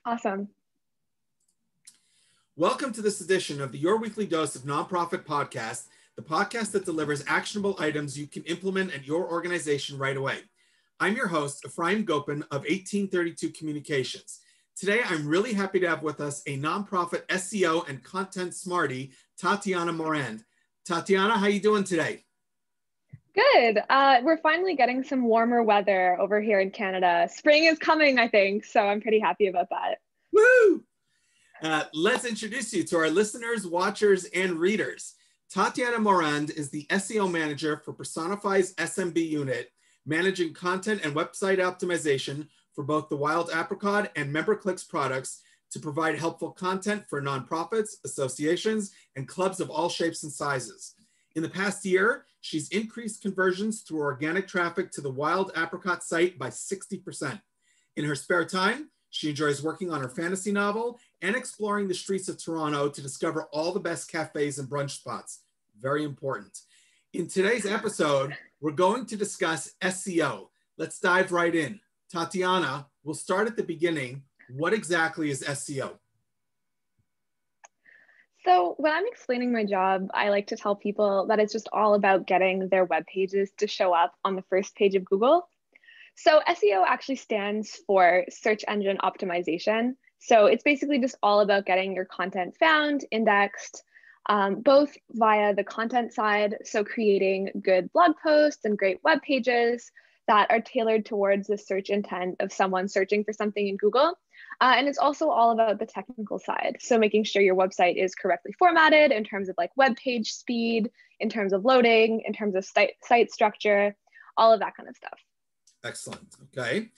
Awesome. Welcome to this edition of the Your Weekly Dose of Nonprofit Podcast, the podcast that delivers actionable items you can implement at your organization right away. I'm your host, Ephraim Gopin of 1832 Communications. Today, I'm really happy to have with us a nonprofit SEO and content smarty, Tatiana Morand. Tatiana, how you doing today? Good. We're finally getting some warmer weather over here in Canada. Spring is coming, I think, so I'm pretty happy about that. Woo! Let's introduce you to our listeners, watchers, and readers. Tatiana Morand is the SEO manager for Personify's SMB unit, managing content and website optimization for both the Wild Apricot and MemberClicks products to provide helpful content for nonprofits, associations, and clubs of all shapes and sizes. In the past year, she's increased conversions through organic traffic to the Wild Apricot site by 60%. In her spare time, she enjoys working on her fantasy novel and exploring the streets of Toronto to discover all the best cafes and brunch spots. Very important. In today's episode, we're going to discuss SEO. Let's dive right in. Tatiana, we'll start at the beginning. What exactly is SEO? So when I'm explaining my job, I like to tell people that it's just all about getting their web pages to show up on the first page of Google. So SEO actually stands for search engine optimization. So it's basically just all about getting your content found, indexed, both via the content side. So creating good blog posts and great web pages that are tailored towards the search intent of someone searching for something in Google. And it's also all about the technical side. So making sure your website is correctly formatted in terms of like web page speed, in terms of loading, in terms of site structure, all of that kind of stuff. Excellent. Okay.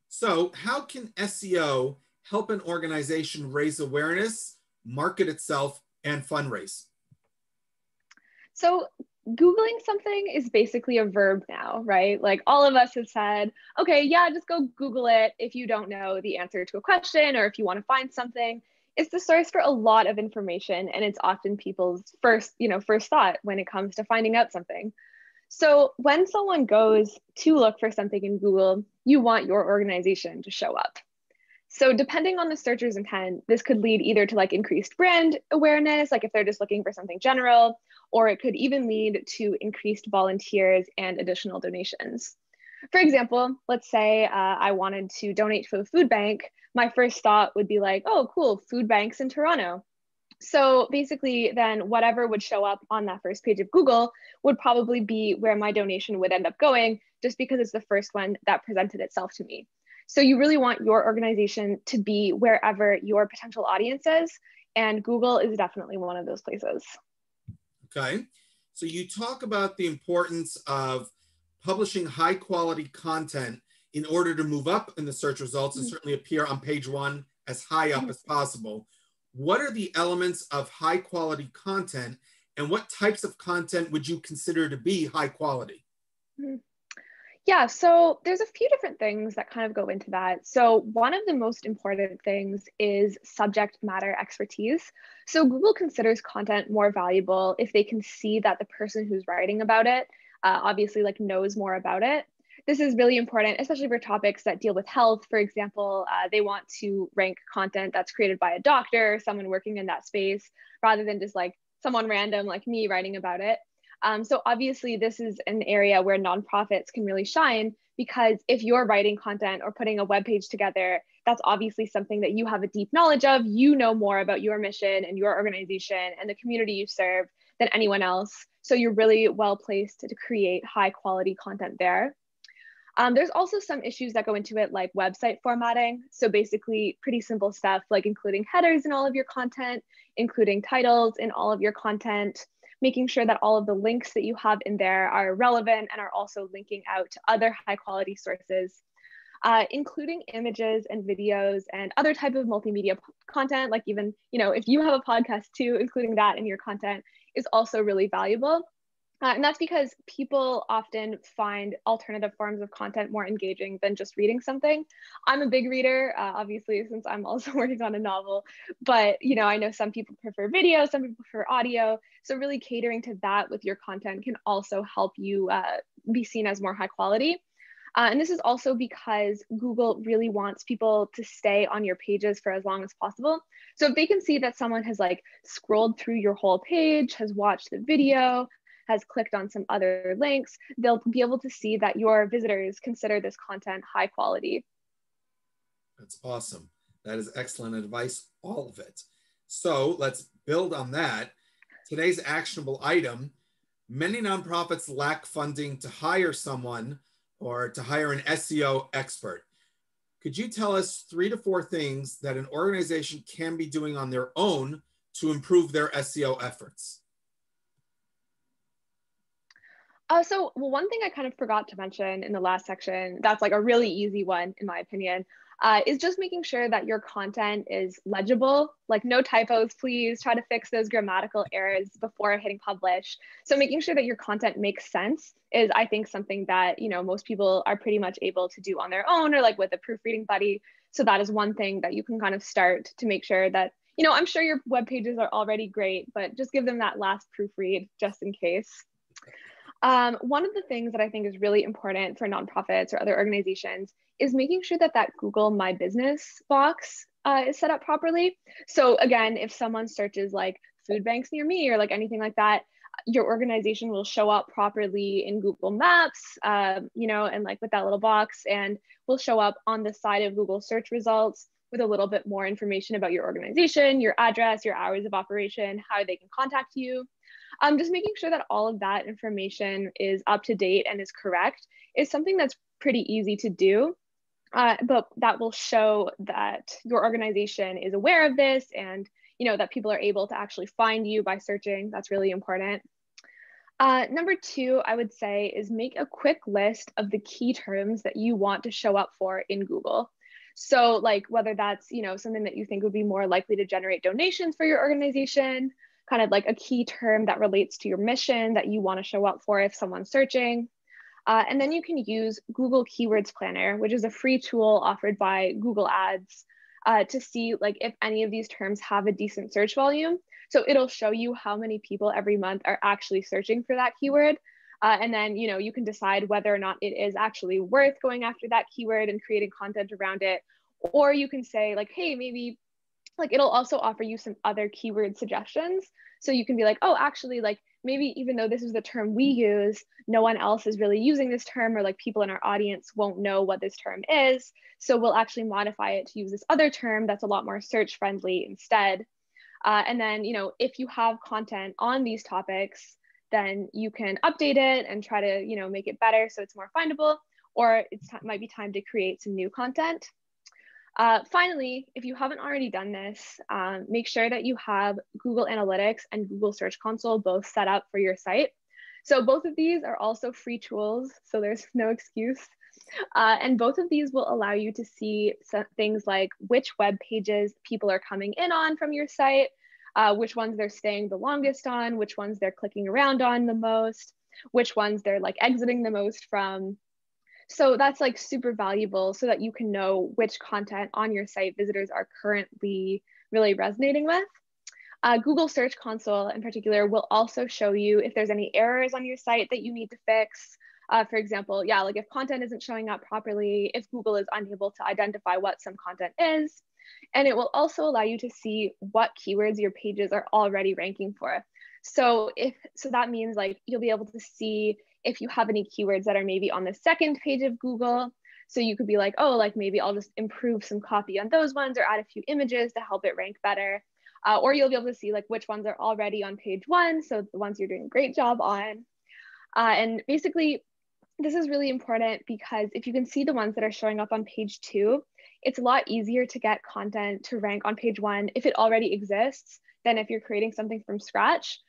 So how can SEO help an organization raise awareness, market itself, and fundraise? So Googling something is basically a verb now, right? Like all of us have said, okay, yeah, just go Google it if you don't know the answer to a question or if you want to find something. It's the source for a lot of information, and it's often people's first thought when it comes to finding out something. So when someone goes to look for something in Google, you want your organization to show up. So depending on the searcher's intent, this could lead either to like increased brand awareness, like if they're just looking for something general, or it could even lead to increased volunteers and additional donations. For example, let's say I wanted to donate to a food bank. My first thought would be like, oh, cool, food banks in Toronto. So basically then whatever would show up on that first page of Google would probably be where my donation would end up going, just because it's the first one that presented itself to me. So you really want your organization to be wherever your potential audience is, and Google is definitely one of those places. Okay. So you talk about the importance of publishing high quality content in order to move up in the search results and certainly appear on page one as high up as possible. What are the elements of high quality content, and what types of content would you consider to be high quality? Yeah, so there's a few different things that kind of go into that. So one of the most important things is subject matter expertise. So Google considers content more valuable if they can see that the person who's writing about it obviously like knows more about it. This is really important, especially for topics that deal with health. For example, they want to rank content that's created by a doctor or someone working in that space, rather than just like someone random like me writing about it. So obviously this is an area where nonprofits can really shine, because if you're writing content or putting a web page together, that's obviously something that you have a deep knowledge of. You know more about your mission and your organization and the community you serve than anyone else. So you're really well placed to create high quality content there. There's also some issues that go into it, like website formatting. So basically pretty simple stuff like including headers in all of your content, including titles in all of your content, making sure that all of the links that you have in there are relevant and are also linking out to other high quality sources, including images and videos and other type of multimedia content. Like even, if you have a podcast too, including that in your content is also really valuable. And that's because people often find alternative forms of content more engaging than just reading something. I'm a big reader, obviously, since I'm also working on a novel, but I know some people prefer video, some people prefer audio. So really catering to that with your content can also help you be seen as more high quality. And this is also because Google really wants people to stay on your pages for as long as possible. So if they can see that someone has like scrolled through your whole page, has watched the video, has clicked on some other links, they'll be able to see that your visitors consider this content high quality. That's awesome. That is excellent advice, all of it. So let's build on that. Today's actionable item: many nonprofits lack funding to hire someone or to hire an SEO expert. Could you tell us 3 to 4 things that an organization can be doing on their own to improve their SEO efforts? Well, one thing I kind of forgot to mention in the last section, that's like a really easy one, in my opinion, is just making sure that your content is legible, like no typos, please try to fix those grammatical errors before hitting publish. So making sure that your content makes sense is, I think, something that, you know, most people are pretty much able to do on their own or like with a proofreading buddy. So that is one thing that you can kind of start to make sure that, you know, I'm sure your web pages are already great, but just give them that last proofread just in case. One of the things that I think is really important for nonprofits or other organizations is making sure that that Google My Business box is set up properly. So again, if someone searches like food banks near me or like anything like that, your organization will show up properly in Google Maps, you know, and like with that little box, and will show up on the side of Google search results with a little bit more information about your organization, your address, your hours of operation, how they can contact you. Just making sure that all of that information is up to date and is correct is something that's pretty easy to do, but that will show that your organization is aware of this and, you know, that people are able to actually find you by searching. That's really important. Number 2, I would say, is make a quick list of the key terms that you want to show up for in Google. So like whether that's, you know, something that you think would be more likely to generate donations for your organization, kind of like a key term that relates to your mission that you want to show up for if someone's searching. And then you can use Google Keywords Planner, which is a free tool offered by Google Ads to see like if any of these terms have a decent search volume. So it'll show you how many people every month are actually searching for that keyword. And then, you know, you can decide whether or not it is actually worth going after that keyword and creating content around it. Or you can say like, hey, maybe like it'll also offer you some other keyword suggestions. So you can be like, oh, actually, like maybe even though this is the term we use, no one else is really using this term, or like people in our audience won't know what this term is. So we'll actually modify it to use this other term that's a lot more search friendly instead. And then, you know, if you have content on these topics, then you can update it and try to, you know, make it better so it's more findable, or it might be time to create some new content. Finally, if you haven't already done this, make sure that you have Google Analytics and Google Search Console both set up for your site. So both of these are also free tools, so there's no excuse. And both of these will allow you to see things like which web pages people are coming in on from your site, which ones they're staying the longest on, which ones they're clicking around on the most, which ones they're like exiting the most from. So that's like super valuable so that you can know which content on your site visitors are currently really resonating with. Google Search Console in particular will also show you if there's any errors on your site that you need to fix. For example, yeah, like if content isn't showing up properly, if Google is unable to identify what some content is. And it will also allow you to see what keywords your pages are already ranking for. So that means like you'll be able to see if you have any keywords that are maybe on the second page of Google. So you could be like, oh, like maybe I'll just improve some copy on those ones or add a few images to help it rank better. Or you'll be able to see like which ones are already on page 1. So the ones you're doing a great job on. And basically, this is really important because if you can see the ones that are showing up on page 2, it's a lot easier to get content to rank on page 1 if it already exists than if you're creating something from scratch.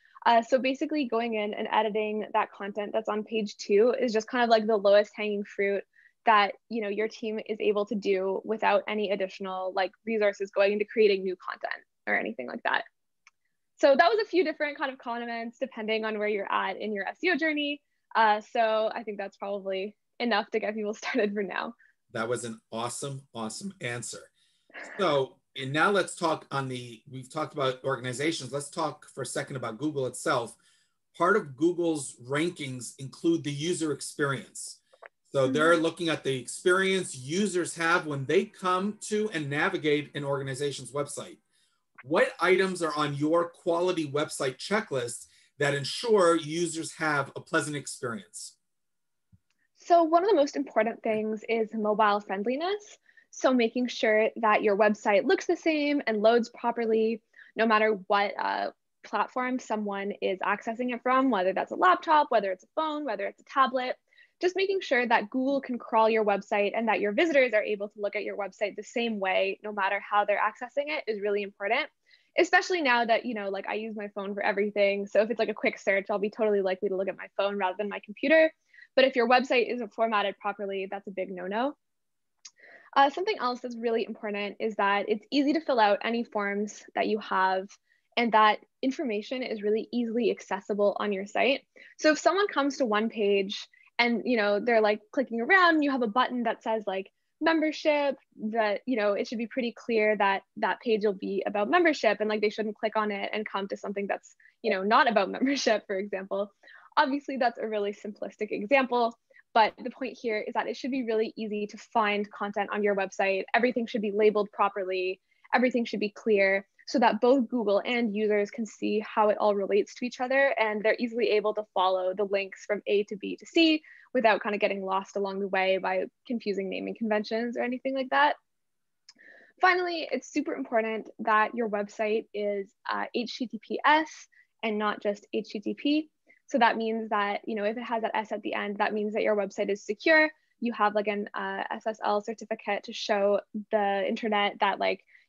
So basically going in and editing that content that's on page 2 is just kind of like the lowest hanging fruit that, you know, your team is able to do without any additional like resources going into creating new content or anything like that. So that was a few different kind of comments depending on where you're at in your SEO journey. So I think that's probably enough to get people started for now. That was an awesome, awesome answer. So, and now let's talk we've talked about organizations. Let's talk for a second about Google itself. Part of Google's rankings include the user experience. So they're looking at the experience users have when they come to and navigate an organization's website. What items are on your quality website checklist that ensure users have a pleasant experience? So one of the most important things is mobile friendliness. So making sure that your website looks the same and loads properly, no matter what platform someone is accessing it from, whether that's a laptop, whether it's a phone, whether it's a tablet. Just making sure that Google can crawl your website and that your visitors are able to look at your website the same way, no matter how they're accessing it, is really important. Especially now that, like I use my phone for everything. So if it's like a quick search, I'll be totally likely to look at my phone rather than my computer. But if your website isn't formatted properly, that's a big no-no. Something else that's really important is that it's easy to fill out any forms that you have, and that information is really easily accessible on your site. So if someone comes to one page and they're like clicking around, you have a button that says like membership, that it should be pretty clear that that page will be about membership, and like they shouldn't click on it and come to something that's not about membership, for example. Obviously that's a really simplistic example, but the point here is that it should be really easy to find content on your website. Everything should be labeled properly, everything should be clear, so that both Google and users can see how it all relates to each other, and they're easily able to follow the links from A to B to C without kind of getting lost along the way by confusing naming conventions or anything like that. Finally, it's super important that your website is HTTPS and not just HTTP. So that means that, if it has that S at the end, that means that your website is secure. You have like an SSL certificate to show the internet that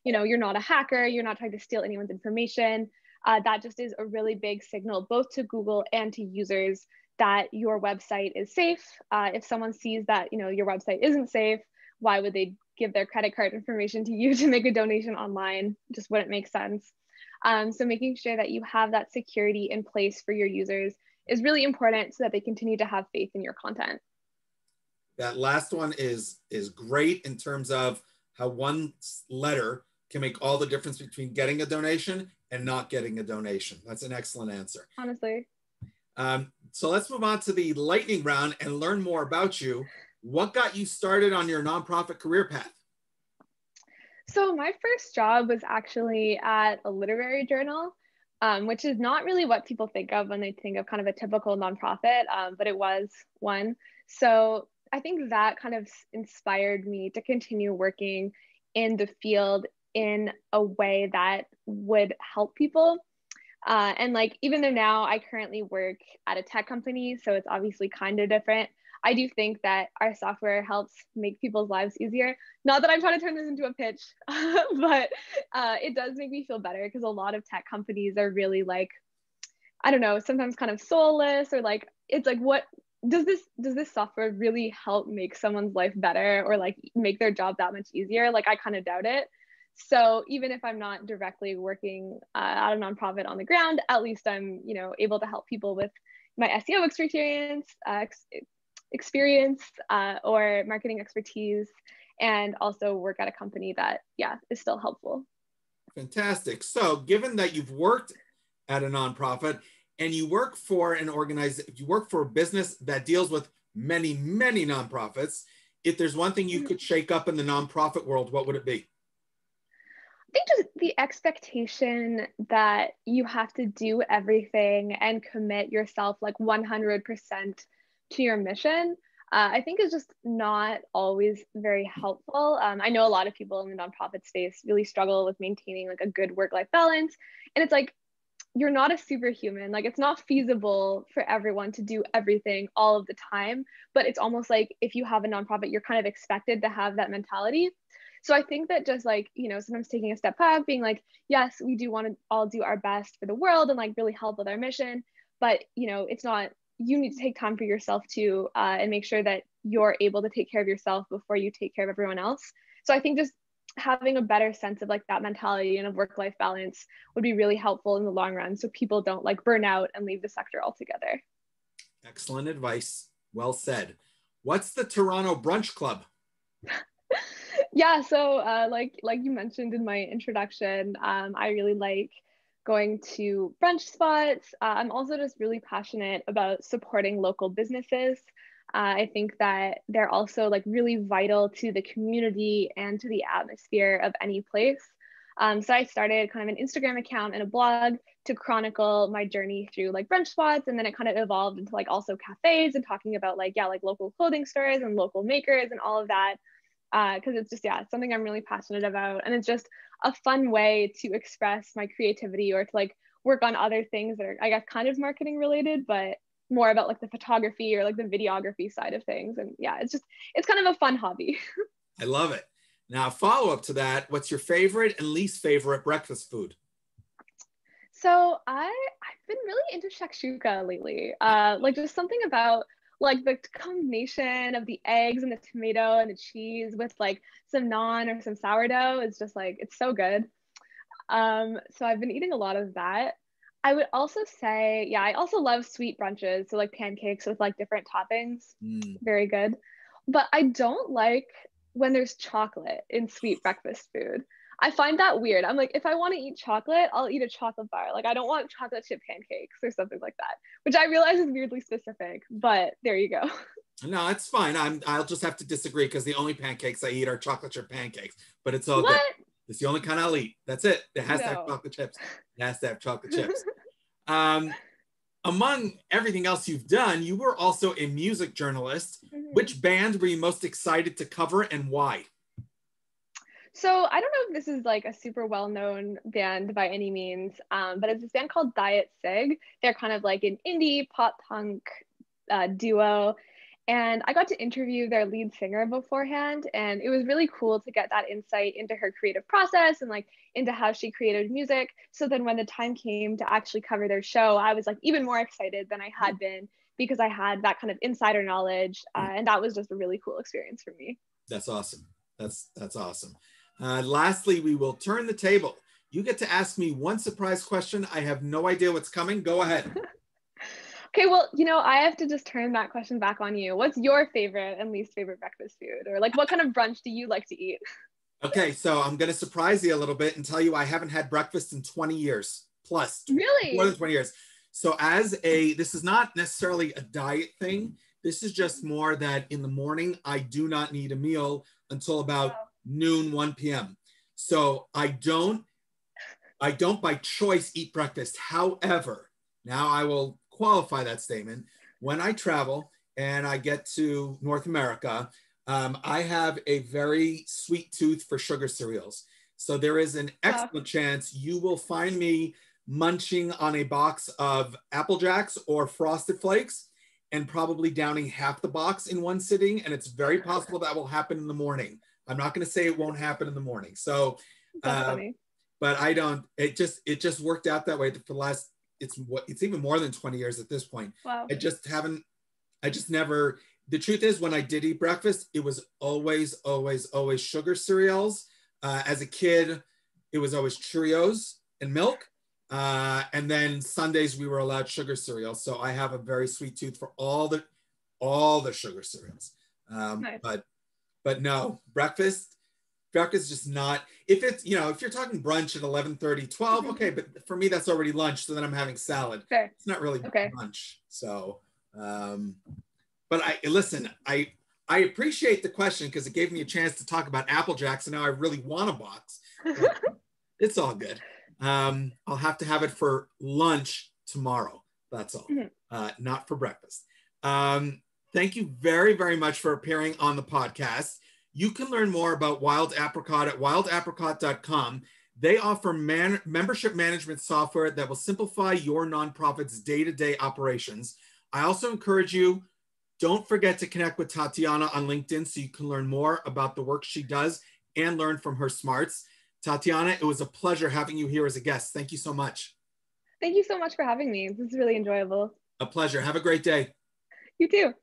you're not a hacker, you're not trying to steal anyone's information. That just is a really big signal, both to Google and to users, that your website is safe. If someone sees that, your website isn't safe, why would they give their credit card information to you to make a donation online? Just wouldn't make sense. So making sure that you have that security in place for your users is really important so that they continue to have faith in your content. That last one is great in terms of how one letter can make all the difference between getting a donation and not getting a donation. That's an excellent answer. Honestly. So let's move on to the lightning round and learn more about you. What got you started on your nonprofit career path? So my first job was actually at a literary journal, which is not really what people think of when they think of kind of a typical nonprofit, but it was one. So I think that kind of inspired me to continue working in the field in a way that would help people. And even though now I currently work at a tech company, so it's obviously kind of different, I do think that our software helps make people's lives easier. Not that I'm trying to turn this into a pitch, but it does make me feel better, because a lot of tech companies are really I don't know, sometimes kind of soulless, or it's what does this software really help make someone's life better, or make their job that much easier? I kind of doubt it. So even if I'm not directly working at a nonprofit on the ground, at least I'm able to help people with my SEO experience or marketing expertise, and also work at a company that is still helpful. Fantastic. So given that you've worked at a nonprofit and you work for you work for a business that deals with many nonprofits, if there's one thing you could shake up in the nonprofit world, what would it be? I think just the expectation that you have to do everything and commit yourself 100% to your mission, I think is just not always very helpful. I know a lot of people in the nonprofit space really struggle with maintaining a good work-life balance. And it's you're not a superhuman. It's not feasible for everyone to do everything all of the time, but it's almost if you have a nonprofit, you're kind of expected to have that mentality. So I think that just sometimes taking a step back, being yes, we do want to all do our best for the world and really help with our mission, but it's not, you need to take time for yourself too, and make sure that you're able to take care of yourself before you take care of everyone else. So I think just having a better sense of that mentality and of work-life balance would be really helpful in the long run, so people don't burn out and leave the sector altogether. Excellent advice. Well said. What's the Toronto Brunch Club? Yeah, so like you mentioned in my introduction, I really like going to brunch spots. I'm also just really passionate about supporting local businesses. I think that they're also like really vital to the community and to the atmosphere of any place. So I started kind of an Instagram account and a blog to chronicle my journey through like brunch spots, and then it kind of evolved into like also cafes and talking about like like local clothing stores and local makers and all of that, because it's just something I'm really passionate about, and it's just a fun way to express my creativity or to like work on other things that are, I guess, kind of marketing related, but more about like the photography or like the videography side of things. And it's kind of a fun hobby. I love it. Now, follow up to that, what's your favorite and least favorite breakfast food? So I've been really into shakshuka lately. Like just something about like the combination of the eggs and the tomato and the cheese with like some naan or some sourdough is just like, it's so good. So I've been eating a lot of that. I would also say, I also love sweet brunches. So like pancakes with like different toppings, very good. But I don't like when there's chocolate in sweet breakfast food. I find that weird. I'm like, if I want to eat chocolate, I'll eat a chocolate bar. Like I don't want chocolate chip pancakes or something like that, which I realize is weirdly specific, but there you go. No, it's fine. I'll just have to disagree because the only pancakes I eat are chocolate chip pancakes, but it's all What? good. It's the only kind I'll eat. That's it. It has to have chocolate chips. It has to have chocolate chips. Among everything else you've done, you were also a music journalist. Which band were you most excited to cover and why? So I don't know if this is like a super well-known band by any means, but it's this band called Diet Sig. They're kind of like an indie pop punk duo. And I got to interview their lead singer beforehand, and it was really cool to get that insight into her creative process and like into how she created music. So then when the time came to actually cover their show, I was like even more excited than I had been because I had that kind of insider knowledge, and that was just a really cool experience for me. That's awesome. That's awesome. Lastly, we will turn the table. You get to ask me one surprise question. I have no idea what's coming. Go ahead. Okay, well, I have to just turn that question back on you. What's your favorite and least favorite breakfast food? Or like, what kind of brunch do you like to eat? Okay, so I'm going to surprise you a little bit and tell you I haven't had breakfast in 20 years plus. Really? More than 20 years. So this is not necessarily a diet thing. This is just more that in the morning, I do not need a meal until about noon, 1 p.m. So I don't by choice eat breakfast. However, now I will qualify that statement. When I travel and I get to North America, I have a very sweet tooth for sugar cereals. So there is an excellent chance you will find me munching on a box of Apple Jacks or Frosted Flakes and probably downing half the box in one sitting. And it's very possible that will happen in the morning. I'm not going to say it won't happen in the morning. So, that's funny. But I don't, it just worked out that way for the last, it's even more than 20 years at this point. Wow. I just never, the truth is when I did eat breakfast, it was always sugar cereals. As a kid, it was always Cheerios and milk. And then Sundays we were allowed sugar cereals. So I have a very sweet tooth for all the sugar cereals. Nice. But no, breakfast is just not, if it's, if you're talking brunch at 11:30, 12, okay, but for me, that's already lunch. So then I'm having salad. Fair. It's not really lunch. So, but I appreciate the question because it gave me a chance to talk about Apple Jacks. And now I really want a box. It's all good. I'll have to have it for lunch tomorrow. That's all, not for breakfast. Thank you very, very much for appearing on the podcast. You can learn more about Wild Apricot at wildapricot.com. They offer membership management software that will simplify your nonprofit's day-to-day operations. I also encourage you, don't forget to connect with Tatiana on LinkedIn so you can learn more about the work she does and learn from her smarts. Tatiana, it was a pleasure having you here as a guest. Thank you so much. Thank you so much for having me. This is really enjoyable. A pleasure. Have a great day. You too.